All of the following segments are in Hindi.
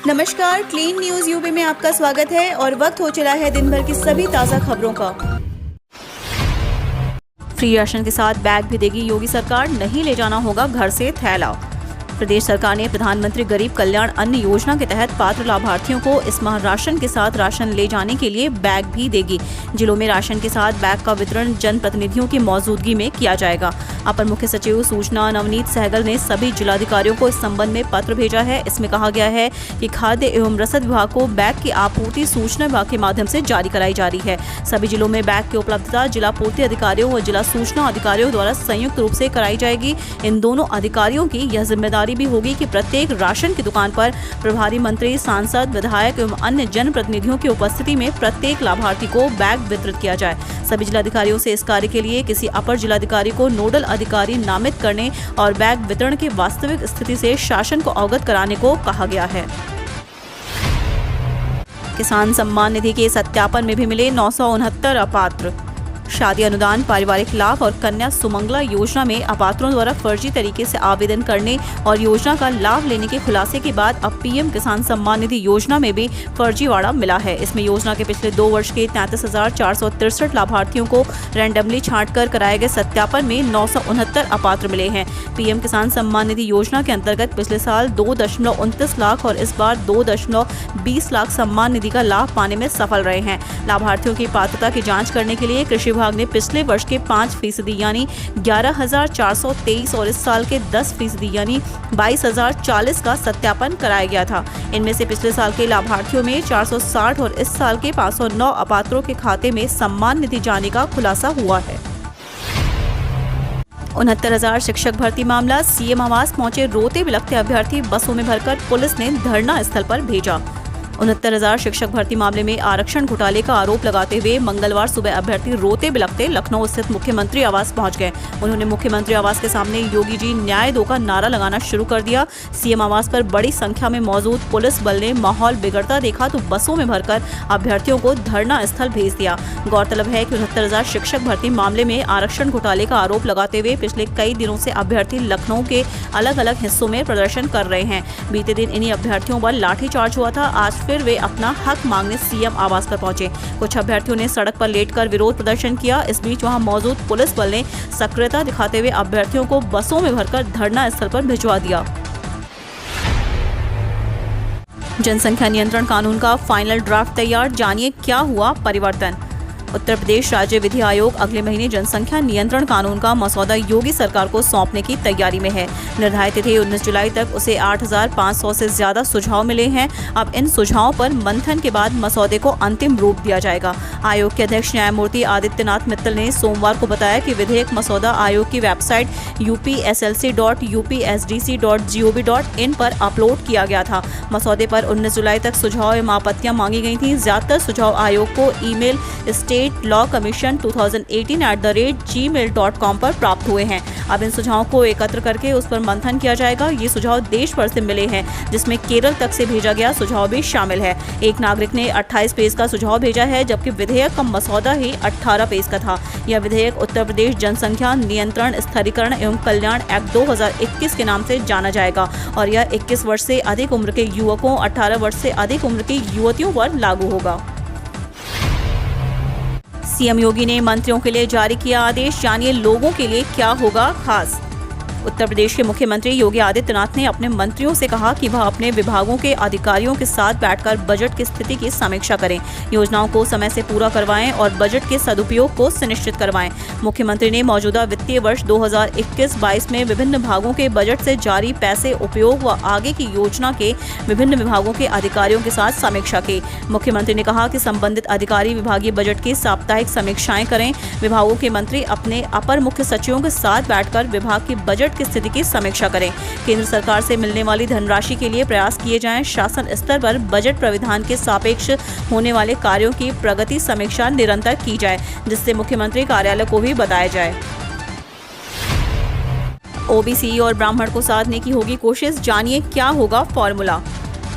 नमस्कार, क्लीन न्यूज यूपी में आपका स्वागत है और वक्त हो चला है दिन भर की सभी ताज़ा खबरों का। फ्री राशन के साथ बैग भी देगी योगी सरकार, नहीं ले जाना होगा घर से थैला। प्रदेश सरकार ने प्रधानमंत्री गरीब कल्याण अन्न योजना के तहत पात्र लाभार्थियों को इस माह राशन के साथ राशन ले जाने के लिए बैग भी देगी। जिलों में राशन के साथ बैग का वितरण जनप्रतिनिधियों की मौजूदगी में किया जाएगा। अपर मुख्य सचिव सूचना नवनीत सहगल ने सभी जिलाधिकारियों को इस संबंध में पत्र भेजा है। इसमें कहा गया है कि खाद्य एवं रसद विभाग को बैग की आपूर्ति सूचना विभाग के माध्यम से जारी कराई जा रही है। सभी जिलों में बैग की उपलब्धता जिला पूर्ति अधिकारियों और जिला सूचना अधिकारियों द्वारा संयुक्त रूप से कराई जाएगी। इन दोनों अधिकारियों की यह जिम्मेदारी भी होगी कि प्रत्येक राशन की दुकान पर प्रभारी मंत्री, सांसद, विधायक एवं अन्य जनप्रतिनिधियों की उपस्थिति में प्रत्येक लाभार्थी को बैग वितरित किया जाए। सभी जिलाधिकारियों से इस कार्य के लिए किसी अपर जिलाधिकारी को नोडल अधिकारी नामित करने और बैग वितरण की वास्तविक स्थिति से शासन को अवगत कराने को कहा गया है। किसान सम्मान निधि के सत्यापन में भी मिले 969 अपात्र। शादी अनुदान, पारिवारिक लाभ और कन्या सुमंगला योजना में अपात्रों द्वारा फर्जी तरीके से आवेदन करने और योजना का लाभ लेने के खुलासे के बाद अब पीएम किसान सम्मान निधि योजना में भी फर्जीवाड़ा मिला है। इसमें योजना के पिछले 2 वर्ष के 33,463 लाभार्थियों को रैंडमली छांटकर कराए गए सत्यापन में 969 अपात्र मिले हैं। पीएम किसान सम्मान निधि योजना के अंतर्गत पिछले साल 2.29 लाख और इस बार 2.20 लाख सम्मान निधि का लाभ पाने में सफल रहे हैं। लाभार्थियों की पात्रता की जाँच करने के लिए कृषि विभाग ने पिछले वर्ष के 5% यानी 11,423 और इस साल के 10% यानी 22,040 का सत्यापन कराया गया था। इनमें से पिछले साल के लाभार्थियों में 460 और इस साल के 509 अपात्रों के खाते में सम्मान निधि जाने का खुलासा हुआ है। 69,000 शिक्षक भर्ती मामला, सीएम आवास पहुंचे रोते बिलखते अभ्यर्थी, बसों में भरकर पुलिस ने धरना स्थल पर भेजा। 69,000 शिक्षक भर्ती मामले में आरक्षण घोटाले का आरोप लगाते हुए मंगलवार सुबह अभ्यर्थी रोते बिलखते लखनऊ स्थित मुख्यमंत्री आवास पहुंच गए। उन्होंने मुख्यमंत्री आवास के सामने योगी जी न्याय दो का नारा लगाना शुरू कर दिया। सीएम आवास पर बड़ी संख्या में मौजूद पुलिस बल ने माहौल बिगड़ता देखा तो बसों में भरकर अभ्यर्थियों को धरना स्थल भेज दिया। गौरतलब है कि 69,000 शिक्षक भर्ती मामले में आरक्षण घोटाले का आरोप लगाते हुए पिछले कई दिनों से अभ्यर्थी लखनऊ के अलग अलग हिस्सों में प्रदर्शन कर रहे हैं। बीते दिन इन्हीं अभ्यर्थियों पर लाठीचार्ज हुआ था। आज फिर वे अपना हक मांगने सीएम आवास पर पहुंचे। कुछ अभ्यर्थियों ने सड़क पर लेटकर विरोध प्रदर्शन किया। इस बीच वहां मौजूद पुलिस बल ने सक्रियता दिखाते हुए अभ्यर्थियों को बसों में भरकर धरना स्थल पर भिजवा दिया। जनसंख्या नियंत्रण कानून का फाइनल ड्राफ्ट तैयार, जानिए क्या हुआ परिवर्तन। उत्तर प्रदेश राज्य विधि आयोग अगले महीने जनसंख्या नियंत्रण कानून का मसौदा योगी सरकार को सौंपने की तैयारी में है। निर्धारित तिथि 19 जुलाई तक उसे 8,500 से ज्यादा सुझाव मिले हैं। अब इन सुझावों पर मंथन के बाद मसौदे को अंतिम रूप दिया जाएगा। आयोग के अध्यक्ष न्यायमूर्ति आदित्यनाथ मित्तल ने सोमवार को बताया कि विधेयक मसौदा आयोग की वेबसाइट upslc.upsdc.gov.in पर अपलोड किया गया था। मसौदे पर 19 जुलाई तक सुझाव एवं आपत्तियां मांगी गई थी। ज्यादातर सुझाव आयोग को ईमेल statelawcommission2018@gmail.com पर प्राप्त हुए हैं। अब इन सुझावों को एकत्र करके उस पर मंथन किया जाएगा। ये सुझाव देश भर से मिले हैं, जिसमें केरल तक से भेजा गया सुझाव भी शामिल है। एक नागरिक ने 28 पेज का सुझाव भेजा है, जबकि विधेयक का मसौदा ही 18 पेज का था। यह विधेयक उत्तर प्रदेश जनसंख्या नियंत्रण, स्थिरीकरण एवं कल्याण एक्ट 2021 के नाम से जाना जाएगा और यह 21 वर्ष से अधिक उम्र के युवकों, 18 वर्ष से अधिक उम्र की युवतियों पर लागू होगा। सीएम योगी ने मंत्रियों के लिए जारी किया आदेश, जानिए लोगों के लिए क्या होगा खास। उत्तर प्रदेश के मुख्यमंत्री योगी आदित्यनाथ ने अपने मंत्रियों से कहा कि वह अपने विभागों के अधिकारियों के साथ बैठकर बजट की स्थिति की समीक्षा करें, योजनाओं को समय से पूरा करवाएं और बजट के सदुपयोग को सुनिश्चित करवाएं। मुख्यमंत्री ने मौजूदा वित्तीय वर्ष 2021-22 में विभिन्न विभागों के बजट से जारी पैसे उपयोग व आगे की योजना के विभिन्न विभागों के अधिकारियों के साथ समीक्षा की। मुख्यमंत्री ने कहा कि संबंधित अधिकारी विभागीय बजट की साप्ताहिक समीक्षाएं करें। विभागों के मंत्री अपने अपर मुख्य सचिवों के साथ बैठकर विभाग की बजट की स्थिति की समीक्षा करें। केंद्र सरकार से मिलने वाली धनराशि के लिए प्रयास किए जाएं। शासन स्तर पर बजट प्राविधान के सापेक्ष होने वाले कार्यों की प्रगति समीक्षा निरंतर की जाए, जिससे मुख्यमंत्री कार्यालय को भी बताया जाए। ओबीसी और ब्राह्मण को साधने की होगी कोशिश, जानिए क्या होगा फॉर्मूला।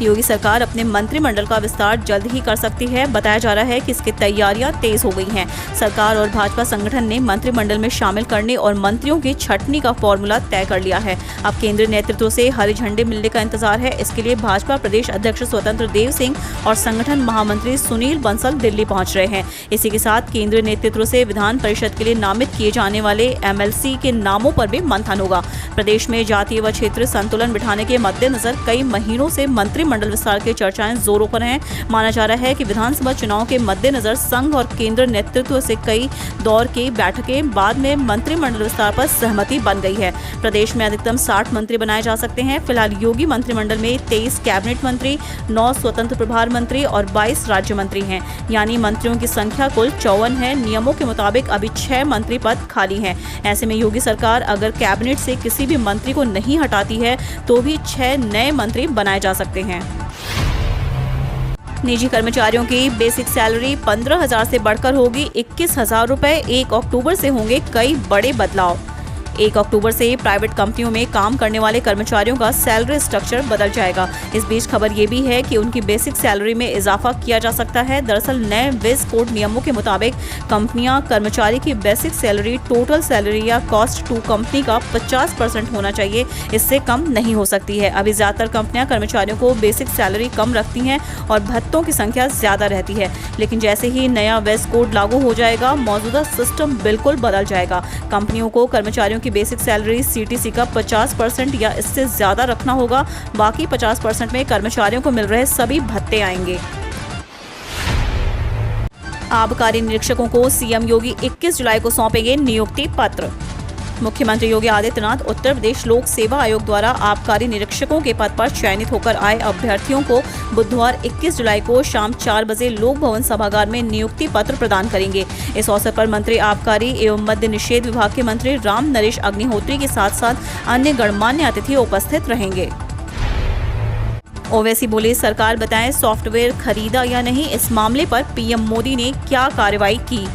योगी सरकार अपने मंत्रिमंडल का विस्तार जल्द ही कर सकती है। बताया जा रहा है कि इसकी तैयारियां तेज हो गई हैं। सरकार और भाजपा संगठन ने मंत्रिमंडल में शामिल करने और मंत्रियों की छंटनी का फॉर्मूला तय कर लिया है। अब केंद्रीय नेतृत्व से हरी झंडे मिलने का इंतजार है। इसके लिए भाजपा प्रदेश अध्यक्ष स्वतंत्र देव सिंह और संगठन महामंत्री सुनील बंसल दिल्ली पहुंच रहे हैं। इसी के साथ केंद्रीय नेतृत्व से विधान परिषद के लिए नामित किए जाने वाले MLC के नामों पर भी मंथन होगा। प्रदेश में जातीय व क्षेत्रीय संतुलन बिठाने के मद्देनजर कई महीनों से मंत्रिमंडल विस्तार की चर्चाएं जोरों पर हैं। माना जा रहा है कि विधानसभा चुनाव के मद्देनजर संघ और केंद्र नेतृत्व से कई दौर की बैठकें बाद में मंत्रिमंडल विस्तार पर सहमति बन गई है। प्रदेश में अधिकतम 60 मंत्री बनाए जा सकते हैं। फिलहाल योगी मंत्रिमंडल में 23 कैबिनेट मंत्री, 9 स्वतंत्र प्रभार मंत्री और 22 राज्य मंत्री हैं, यानी मंत्रियों की संख्या कुल 54 है। नियमों के मुताबिक अभी 6 मंत्री पद खाली हैं। ऐसे में योगी सरकार अगर कैबिनेट से किसी भी मंत्री को नहीं हटाती है तो भी 6 नए मंत्री बनाए जा सकते हैं। निजी कर्मचारियों की बेसिक सैलरी 15,000 से बढ़कर होगी 21,000 रुपए। 1 अक्टूबर से होंगे कई बड़े बदलाव। 1 अक्टूबर से प्राइवेट कंपनियों में काम करने वाले कर्मचारियों का सैलरी स्ट्रक्चर बदल जाएगा। इस बीच खबर ये भी है कि उनकी बेसिक सैलरी में इजाफा किया जा सकता है। दरअसल नए वेज कोड नियमों के मुताबिक कंपनियां कर्मचारी की बेसिक सैलरी टोटल सैलरी या कॉस्ट टू कंपनी का 50% होना चाहिए, इससे कम नहीं हो सकती है। अभी ज्यादातर कंपनियां कर्मचारियों को बेसिक सैलरी कम रखती हैं और भत्तों की संख्या ज्यादा रहती है। लेकिन जैसे ही नया वेज कोड लागू हो जाएगा, मौजूदा सिस्टम बिल्कुल बदल जाएगा। कंपनियों को कर्मचारियों बेसिक सैलरी CTC का 50% या इससे ज्यादा रखना होगा। बाकी 50% में कर्मचारियों को मिल रहे सभी भत्ते आएंगे। आबकारी निरीक्षकों को सीएम योगी 21 जुलाई को सौंपेंगे नियुक्ति पत्र। मुख्यमंत्री योगी आदित्यनाथ उत्तर प्रदेश लोक सेवा आयोग द्वारा आबकारी निरीक्षकों के पद पर चयनित होकर आए अभ्यर्थियों को बुधवार 21 जुलाई को शाम 4 बजे लोक भवन सभागार में नियुक्ति पत्र प्रदान करेंगे। इस अवसर पर मंत्री आबकारी एवं मद्य निषेध विभाग के मंत्री राम नरेश अग्निहोत्री के साथ साथ अन्य गणमान्य अतिथि उपस्थित रहेंगे। ओवैसी बोले, सरकार बताएं सॉफ्टवेयर खरीदा या नहीं। इस मामले पर PM मोदी ने क्या कार्रवाई की।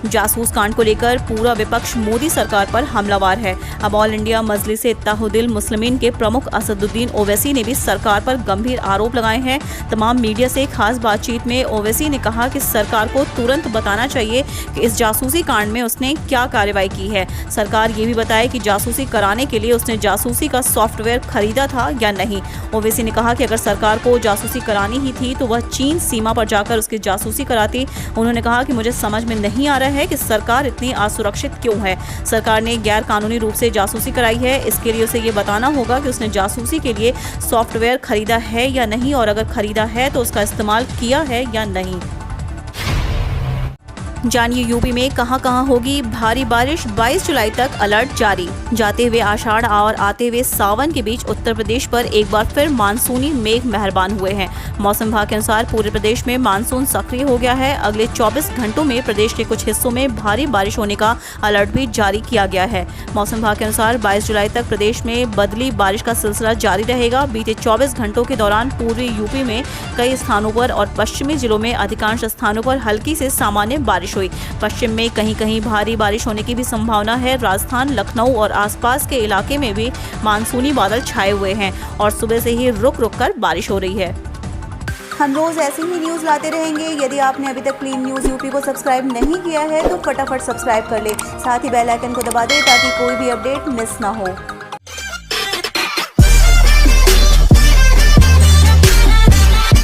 जासूस कांड को लेकर पूरा विपक्ष मोदी सरकार पर हमलावर है। अब ऑल इंडिया मजलिस इत्तेहादुल मुस्लिमीन के प्रमुख असदुद्दीन ओवैसी ने भी सरकार पर गंभीर आरोप लगाए हैं। तमाम मीडिया से खास बातचीत में ओवैसी ने कहा कि सरकार को तुरंत बताना चाहिए कि इस जासूसी कांड में उसने क्या कार्रवाई की है। सरकार ये भी बताए कि जासूसी कराने के लिए उसने जासूसी का सॉफ्टवेयर खरीदा था या नहीं। ओवैसी ने कहा कि अगर सरकार को जासूसी करानी ही थी तो वह चीन सीमा पर जाकर उसकी जासूसी कराती। उन्होंने कहा कि मुझे समझ में नहीं आ रहा है कि सरकार इतनी असुरक्षित क्यों है। सरकार ने गैर कानूनी रूप से जासूसी कराई है, इसके लिए उसे ये बताना होगा कि उसने जासूसी के लिए सॉफ्टवेयर खरीदा है या नहीं, और अगर खरीदा है तो उसका इस्तेमाल किया है या नहीं। जानिए यूपी में कहां होगी भारी बारिश। 22 जुलाई तक अलर्ट जारी। जाते हुए आषाढ़ और आते हुए सावन के बीच उत्तर प्रदेश पर एक बार फिर मानसूनी मेघ मेहरबान हुए हैं। मौसम विभाग के अनुसार पूरे प्रदेश में मानसून सक्रिय हो गया है। अगले 24 घंटों में प्रदेश के कुछ हिस्सों में भारी बारिश होने का अलर्ट भी जारी किया गया है। मौसम विभाग के अनुसार 22 जुलाई तक प्रदेश में बदली बारिश का सिलसिला जारी रहेगा। बीते 24 घंटों के दौरान पूर्वी यूपी में कई स्थानों पर और पश्चिमी जिलों में अधिकांश स्थानों पर हल्की से सामान्य बारिश हुई। पश्चिम में कहीं कहीं भारी बारिश होने की भी संभावना है। राजस्थान, लखनऊ और आसपास के इलाके में भी मानसूनी बादल छाए हुए हैं और सुबह से ही रुक रुक कर बारिश हो रही है। हम रोज ऐसी ही न्यूज लाते रहेंगे। यदि आपने अभी तक क्लीन न्यूज यूपी को सब्सक्राइब नहीं किया है तो फटाफट सब्सक्राइब कर ले। साथ ही बेल आइकन को दबा दे ताकि कोई भी अपडेट मिस ना हो।